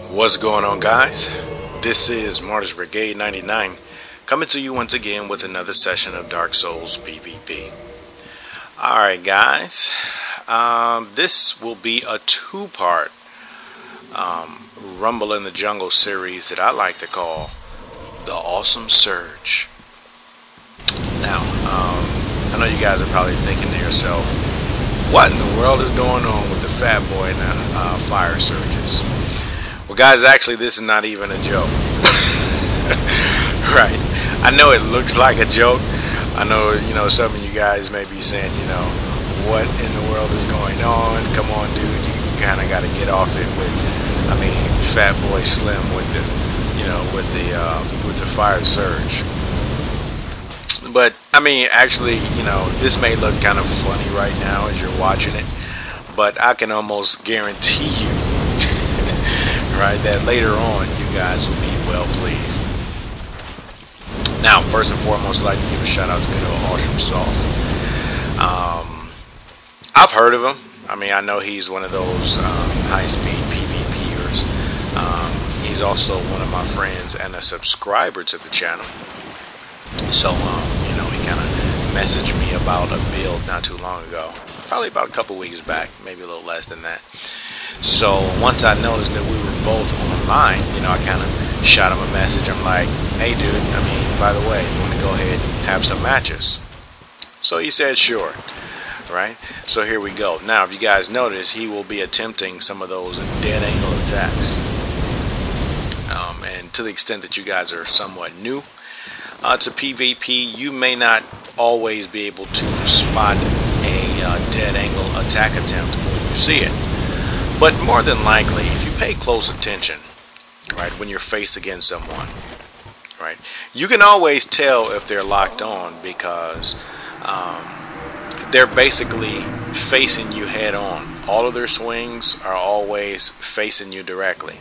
What's going on, guys? This is Martyrs Brigade 99 coming to you once again with another session of Dark Souls PvP. Alright, guys, this will be a two-part Rumble in the Jungle series that I like to call the Awhsumsauce. Now, I know you guys are probably thinking to yourself, what in the world is going on with the fat boy and the Firesurges? Well, guys, actually, this is not even a joke. Right. I know it looks like a joke. I know, some of you guys may be saying, what in the world is going on? Come on, dude, you kind of got to get off it with, Fat Boy Slim with the, with the Firesurge. But, actually, this may look kind of funny right now as you're watching it, but I can almost guarantee you, right, that later on you guys will be well pleased. Now, first and foremost, I'd like to give a shout out to good old Awhsumsauce. I've heard of him. I know he's one of those high-speed PvPers. He's also one of my friends and a subscriber to the channel. So, he kind of messaged me about a build not too long ago. Probably about a couple weeks back, maybe a little less than that. So once I noticed that we were both online, I kind of shot him a message. I'm like, hey dude, by the way, you want to go ahead and have some matches? So he said sure, right? So here we go. Now if you guys notice, he will be attempting some of those dead angle attacks. And to the extent that you guys are somewhat new to PvP, you may not always be able to spot a dead angle attack attempt when you see it. But more than likely, if you pay close attention, right, when you're faced against someone, right, you can always tell if they're locked on because they're basically facing you head on. All of their swings are always facing you directly.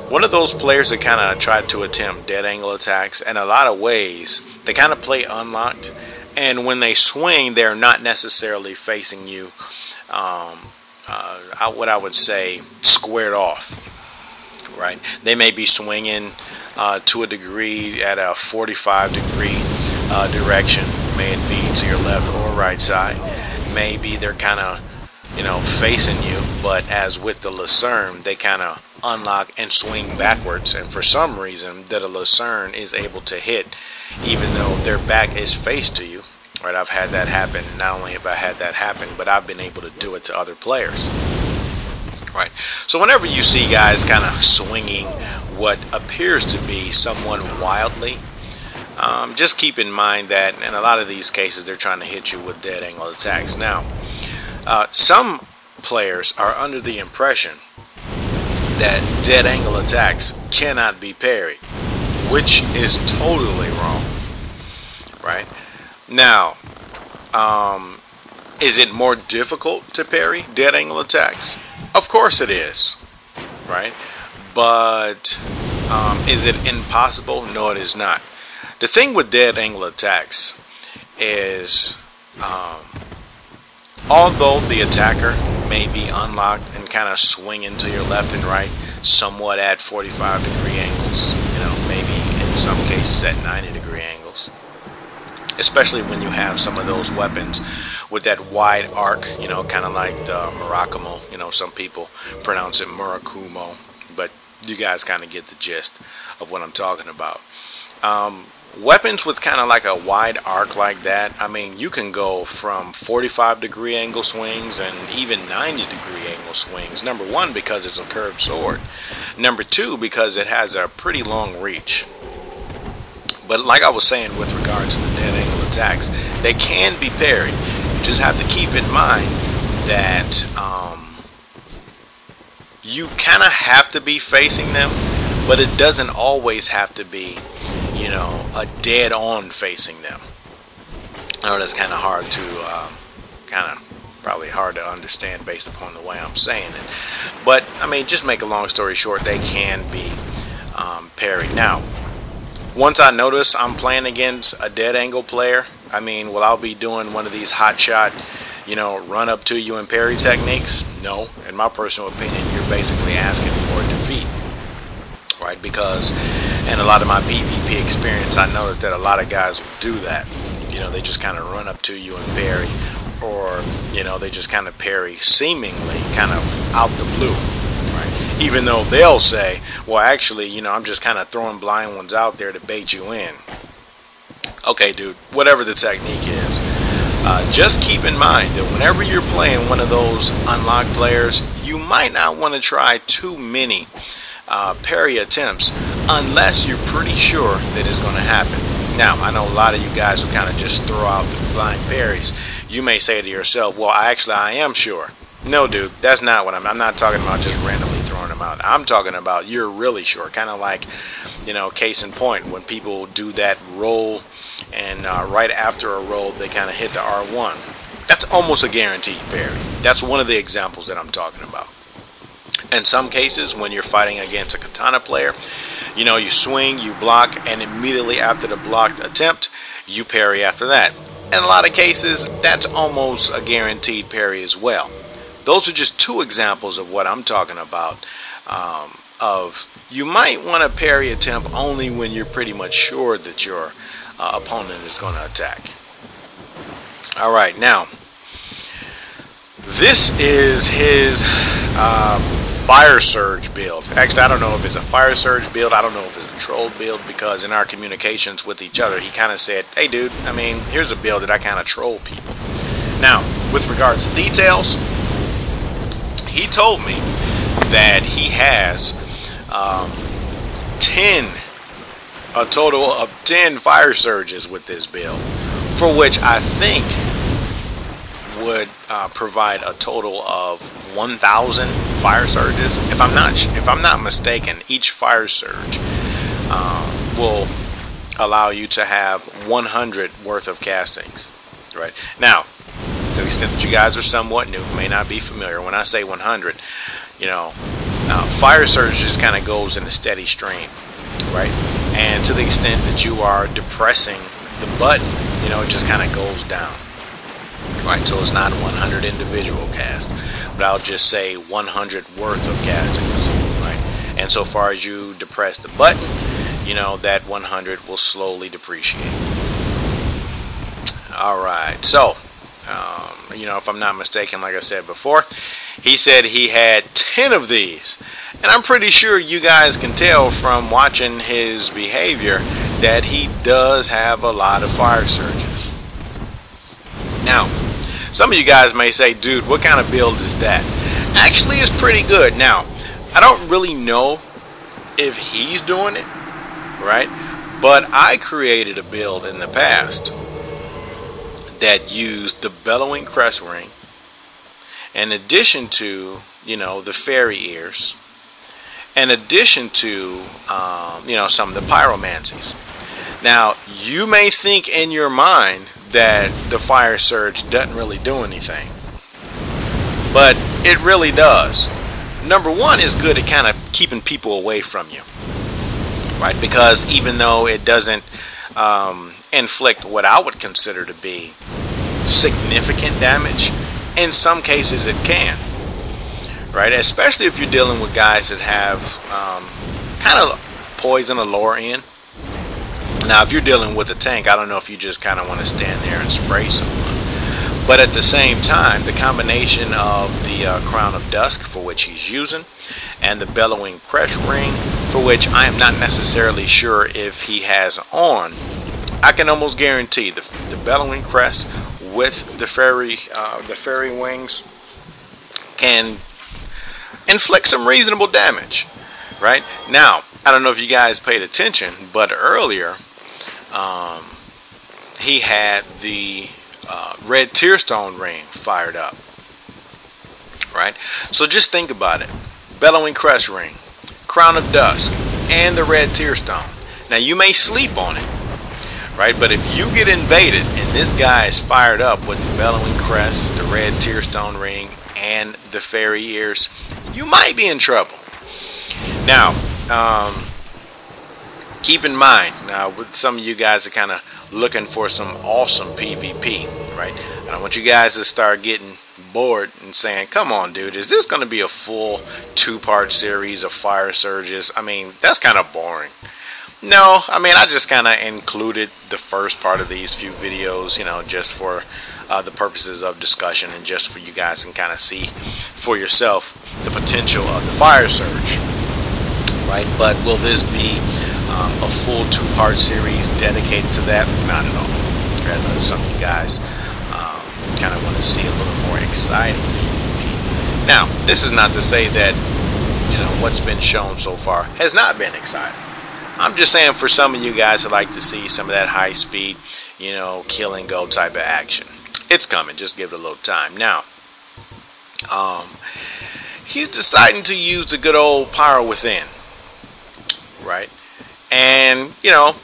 One of those players that kind of tried to attempt dead angle attacks, in a lot of ways, they kind of play unlocked, and when they swing, they're not necessarily facing you what I would say squared off, right? They may be swinging to a degree at a 45-degree direction, may it be to your left or right side. Maybe they're kind of, facing you, but as with the Lucerne, they kind of unlock and swing backwards, and for some reason, that a Lucerne is able to hit even though their back is faced to you. Right, I've had that happen. Not only have I had that happen, but I've been able to do it to other players. Right, so whenever you see guys kind of swinging what appears to be someone wildly, just keep in mind that in a lot of these cases they're trying to hit you with dead angle attacks. Now, some players are under the impression that dead angle attacks cannot be parried, which is totally wrong. Right. Now, is it more difficult to parry dead angle attacks? Of course it is, right? But is it impossible? No, it is not. The thing with dead angle attacks is, although the attacker may be unlocked and kind of swinging to your left and right, somewhat at 45-degree angles, maybe in some cases at 90-degree angles. Especially when you have some of those weapons with that wide arc, kind of like the Murakumo. Some people pronounce it Murakumo, but you guys kind of get the gist of what I'm talking about. Weapons with kind of like a wide arc like that, you can go from 45-degree angle swings and even 90-degree angle swings. Number one, because it's a curved sword. Number two, because it has a pretty long reach. But like I was saying with regards to the dead angle attacks, they can be parried. You just have to keep in mind that you kind of have to be facing them, but it doesn't always have to be, a dead-on facing them. I know that's kind of hard to, probably hard to understand based upon the way I'm saying it. But, just make a long story short, they can be parried. Now, once I notice I'm playing against a dead angle player, will I be doing one of these hot shot, run up to you and parry techniques? No. In my personal opinion, you're basically asking for a defeat. right? Because in a lot of my PvP experience, I noticed that a lot of guys will do that. You know, they just kind of run up to you and parry, or you know, they just kind of parry seemingly kind of out the blue, right? Even though they'll say, well, actually, you know, I'm just kind of throwing blind ones out there to bait you in. Okay, dude, whatever the technique is, just keep in mind that whenever you're playing one of those unlocked players, you might not want to try too many parry attempts unless you're pretty sure that it's going to happen. Now, I know a lot of you guys who kind of just throw out the blind parries. You may say to yourself, well, I am sure. No, dude, that's not what I'm not talking about just randomly throwing them out. I'm talking about you're really sure. Kind of like, you know, case in point, when people do that roll and right after a roll they kind of hit the R1. That's almost a guaranteed parry. That's one of the examples that I'm talking about. In some cases, when you're fighting against a katana player, you know, you swing, you block, and immediately after the blocked attempt, you parry after that. In a lot of cases, that's almost a guaranteed parry as well. Those are just two examples of what I'm talking about. You might want a parry attempt only when you're pretty much sure that your opponent is going to attack. Alright, now, this is his Firesurge build. Actually, I don't know if it's a Firesurge build. I don't know if it's a troll build, because in our communications with each other, he kind of said, hey dude, I mean, here's a build that I kind of troll people. Now, with regards to details, he told me that he has a total of 10 Firesurges with this build, for which I think would provide a total of 1,000 Firesurges. If I'm not mistaken, each Firesurge will allow you to have 100 worth of castings. Right now, to the extent that you guys are somewhat new, may not be familiar, when I say 100, you know, Firesurge just kind of goes in a steady stream, right? And to the extent that you are depressing the button, you know, it just kind of goes down. Right, so it's not 100 individual casts, but I'll just say 100 worth of castings, right? And so far as you depress the button, you know, that 100 will slowly depreciate. Alright, so, you know, if I'm not mistaken, like I said before, he said he had 10 of these. And I'm pretty sure you guys can tell from watching his behavior that he does have a lot of Firesurges. Now, some of you guys may say, dude, what kind of build is that? Actually, it's pretty good. Now, I don't really know if he's doing it, right? But I created a build in the past that used the bellowing crest ring, in addition to, you know, the fairy ears, in addition to, you know, some of the pyromancies. Now, you may think in your mind that the Firesurge doesn't really do anything, but it really does. Number one, is good at kind of keeping people away from you, right? Because even though it doesn't inflict what I would consider to be significant damage, in some cases it can, right? Especially if you're dealing with guys that have kind of poison allure in. Now, if you're dealing with a tank, I don't know if you just kind of want to stand there and spray someone. But at the same time, the combination of the Crown of Dusk, for which he's using, and the Bellowing Crest Ring, for which I am not necessarily sure if he has on, I can almost guarantee the Bellowing Crest with the fairy wings can inflict some reasonable damage. Right? Now, I don't know if you guys paid attention, but earlier he had the red tearstone ring fired up. Right? So just think about it. Bellowing Crest Ring, Crown of Dusk, and the red tearstone. Now you may sleep on it, right? But if you get invaded and this guy is fired up with the Bellowing Crest, the red tearstone ring, and the fairy ears, you might be in trouble. Now, keep in mind, with some of you guys are kind of looking for some awesome PvP, right? And I want you guys to start getting bored and saying, come on, dude, is this going to be a full 2-part series of fire surges? I mean, that's kind of boring. No, I mean, I just kind of included the first part of these few videos, you know, just for the purposes of discussion and just for you guys can kind of see for yourself the potential of the fire surge, right? But will this be a full 2-part series dedicated to that? Not at all. I know some of you guys kind of want to see a little more exciting PvP. Now, this is not to say that, you know, what's been shown so far has not been exciting. I'm just saying for some of you guys that like to see some of that high speed, you know, kill and go type of action. It's coming. Just give it a little time. Now, he's deciding to use the good old power within, right? And, you know,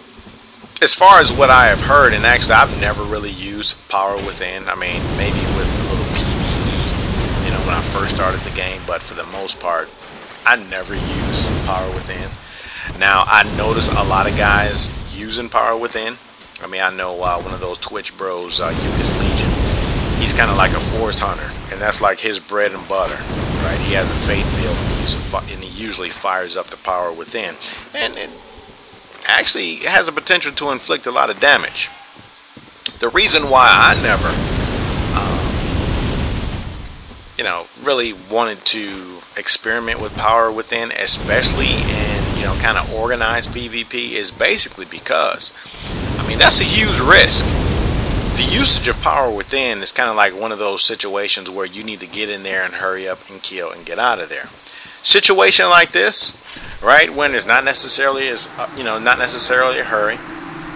as far as what I have heard, and actually I've never really used power within. I mean, maybe with a little PvE, you know, when I first started the game, but for the most part, I never used power within. Now, I notice a lot of guys using power within. I mean, I know one of those Twitch bros, Yuka's Legion, he's kind of like a forest hunter, and that's like his bread and butter, right? He has a faith build, and he usually fires up the power within, and it actually has a potential to inflict a lot of damage. The reason why I never, you know, really wanted to experiment with power within, especially in, you know, kind of organized PvP, is basically because, I mean, that's a huge risk. The usage of power within is kind of like one of those situations where you need to get in there and hurry up and kill and get out of there. Situation like this, right, when there's not necessarily as you know, not necessarily a hurry,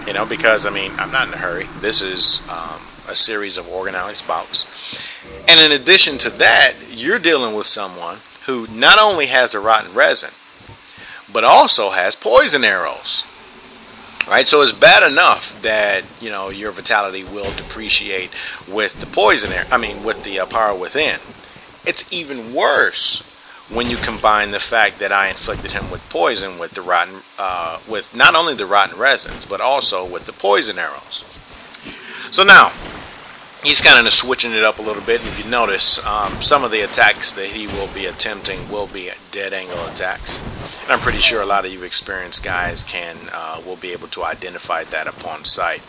you know, because I mean, I'm not in a hurry. This is a series of organized bouts, and in addition to that, you're dealing with someone who not only has the rotten resin, but also has poison arrows, right? So it's bad enough that, you know, your vitality will depreciate with the poison arrow. I mean, with the power within. It's even worse when you combine the fact that I inflicted him with poison with the rotten, with not only the rotten resins, but also with the poison arrows. So now, he's kind of switching it up a little bit, and if you notice, some of the attacks that he will be attempting will be dead angle attacks. And I'm pretty sure a lot of you experienced guys will be able to identify that upon sight.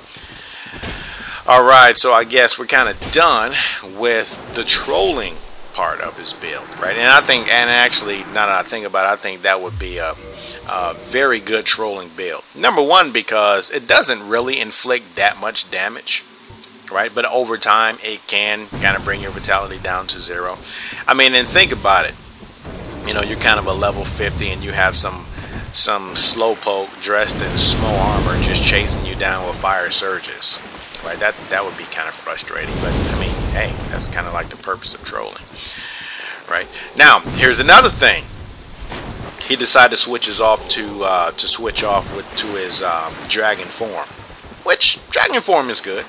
Alright, so I guess we're kind of done with the trolling part of his build, right? And I think, and actually, now that I think about it, I think that would be a very good trolling build. Number one, because it doesn't really inflict that much damage, right? But over time, it can kind of bring your vitality down to 0. I mean, and think about it. You know, you're kind of a level 50, and you have some slowpoke dressed in small armor just chasing you down with fire surges, right? That would be kind of frustrating. But I mean, hey, that's kind of like the purpose of trolling, right? Now, here's another thing. He decided to switch his off to switch off to his dragon form, which dragon form is good,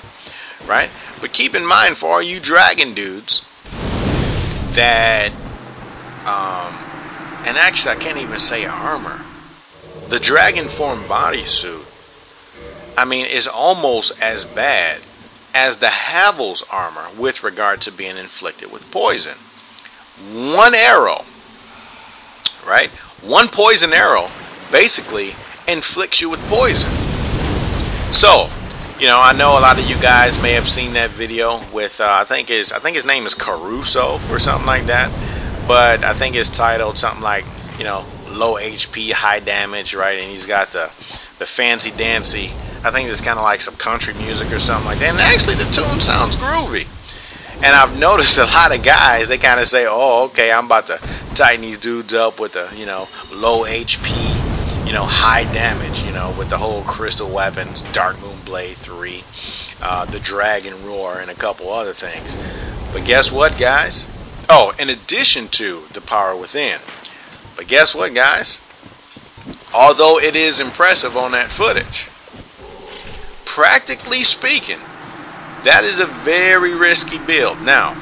right? But keep in mind, for all you dragon dudes, that and actually I can't even say armor, the dragon form bodysuit, I mean, is almost as bad as the Havel's armor with regard to being inflicted with poison. One arrow, right? One poison arrow basically inflicts you with poison. So, you know, I know a lot of you guys may have seen that video with I think his name is Caruso or something like that, but I think it's titled something like, you know, low HP, high damage, right? And he's got the fancy dancy, I think it's kind of like some country music or something like that, and actually the tune sounds groovy. And I've noticed a lot of guys, they kind of say, oh, okay, I'm about to tighten these dudes up with the, you know, low HP, you know, high damage, you know, with the whole crystal weapons, Dark Moon Blade 3, the Dragon Roar, and a couple other things. But guess what, guys? Oh, in addition to the power within. But guess what, guys? Although it is impressive on that footage, practically speaking, that is a very risky build. Now,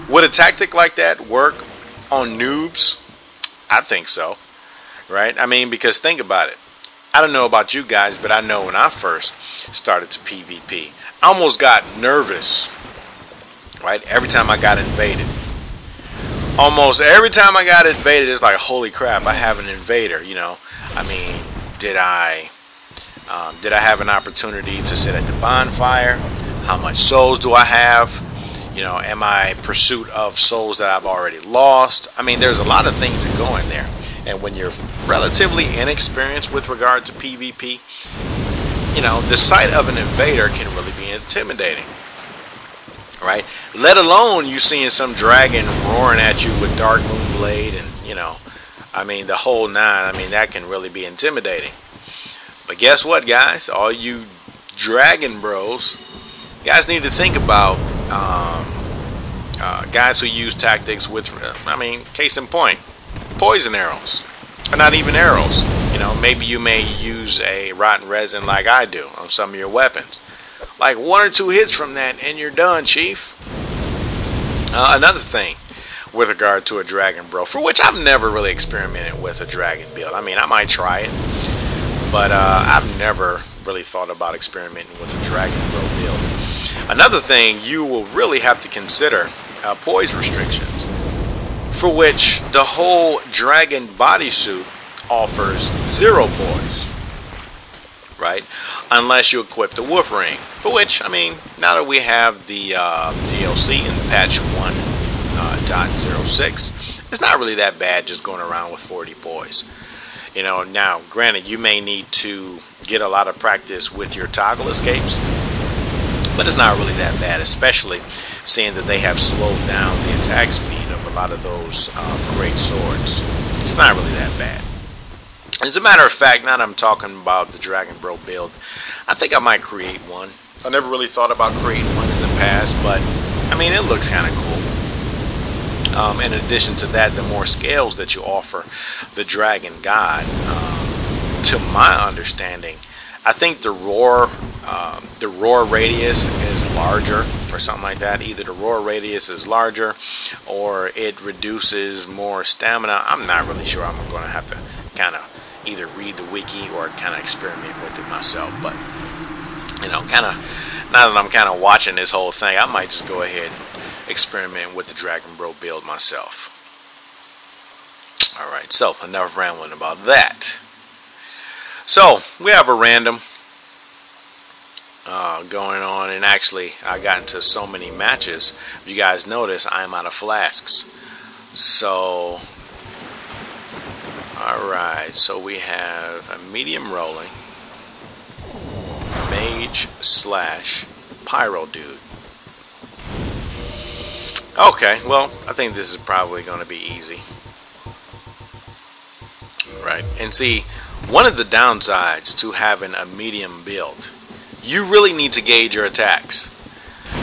would a tactic like that work on noobs? I think so, right? I mean, because think about it. I don't know about you guys, but I know when I first started to PvP, I almost got nervous right? Every time I got invaded. Almost every time I got invaded, it's like, holy crap, I have an invader, you know. I mean, did I have an opportunity to sit at the bonfire? How much souls do I have? You know, am I in pursuit of souls that I've already lost? I mean, there's a lot of things that go in there. And when you're relatively inexperienced with regard to PvP, you know, the sight of an invader can really be intimidating. Right? Let alone you seeing some dragon roaring at you with Dark Moon Blade and, you know, I mean, the whole nine. I mean, that can really be intimidating. But guess what, guys? All you dragon bros, you guys need to think about guys who use tactics with, I mean, case in point, poison arrows. Or not even arrows. You know, maybe you may use a rotten resin like I do on some of your weapons. Like 1 or 2 hits from that and you're done, chief. Another thing with regard to a dragon bro, for which I've never really experimented with a dragon build. I mean, I might try it, but I've never really thought about experimenting with a dragon bro build. Another thing you will really have to consider, poise restrictions, for which the whole dragon bodysuit offers 0 poise. Right? Unless you equip the wolf ring, for which, I mean, now that we have the DLC in the patch 1.06, it's not really that bad just going around with 40 poise. You know, now, granted, you may need to get a lot of practice with your toggle escapes, but it's not really that bad, especially seeing that they have slowed down the attack speed of a lot of those great swords. It's not really that bad. As a matter of fact, now that I'm talking about the Dragon Bro build, I think I might create one. I never really thought about creating one in the past, but I mean, it looks kind of cool. In addition to that, the more scales that you offer the Dragon God, to my understanding, I think the roar radius is larger or something like that. Either the roar radius is larger or it reduces more stamina. I'm not really sure. I'm going to have to kind of either read the wiki or kind of experiment with it myself. But, you know, kind of, now that I'm kind of watching this whole thing, I might just go ahead and experiment with the Dragon Bro build myself. Alright, so enough rambling about that. So, we have a random going on, and actually I got into so many matches. If you guys notice, I am out of flasks. So, alright, so we have a medium rolling mage / pyro dude. Okay, well, I think this is probably going to be easy. Right, and see, one of the downsides to having a medium build, you really need to gauge your attacks.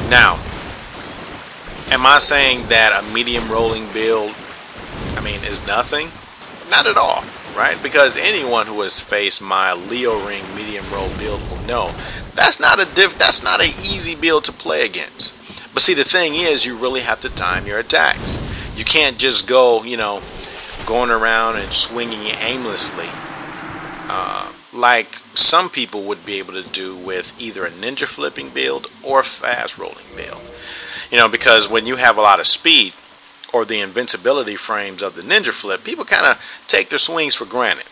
Now, am I saying that a medium rolling build, I mean, is nothing? Not at all, right? Because anyone who has faced my Leo Ring medium roll build will know that's not an easy build to play against. But see, the thing is, you really have to time your attacks. You can't just go, you know, going around and swinging aimlessly like some people would be able to do with either a ninja flipping build or a fast rolling build. You know, because when you have a lot of speed or the invincibility frames of the ninja flip, people kind of take their swings for granted.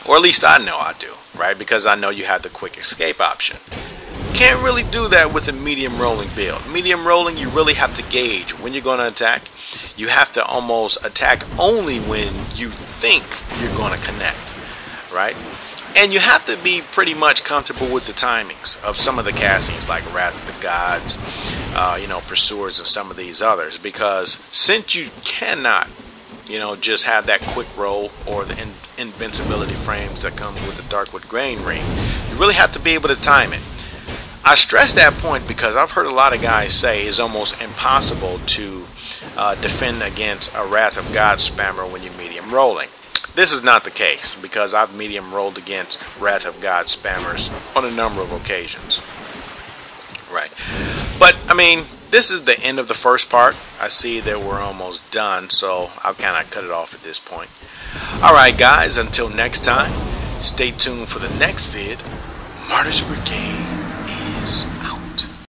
Or at least I know I do, right? Because I know you have the quick escape option. Can't really do that with a medium rolling build. Medium rolling, you really have to gauge when you're going to attack. You have to almost attack only when you think you're going to connect, right? And you have to be pretty much comfortable with the timings of some of the castings like Wrath of the Gods, you know, Pursuers and some of these others. Because since you cannot, you know, just have that quick roll or the invincibility frames that come with the Darkwood Grain Ring, you really have to be able to time it. I stress that point because I've heard a lot of guys say it's almost impossible to defend against a Wrath of God spammer when you're medium rolling. This is not the case because I've medium rolled against Wrath of God spammers on a number of occasions. Right. But, I mean, this is the end of the first part. I see that we're almost done, so I'll kind of cut it off at this point. Alright guys, until next time, stay tuned for the next vid. Martyrs Brigade is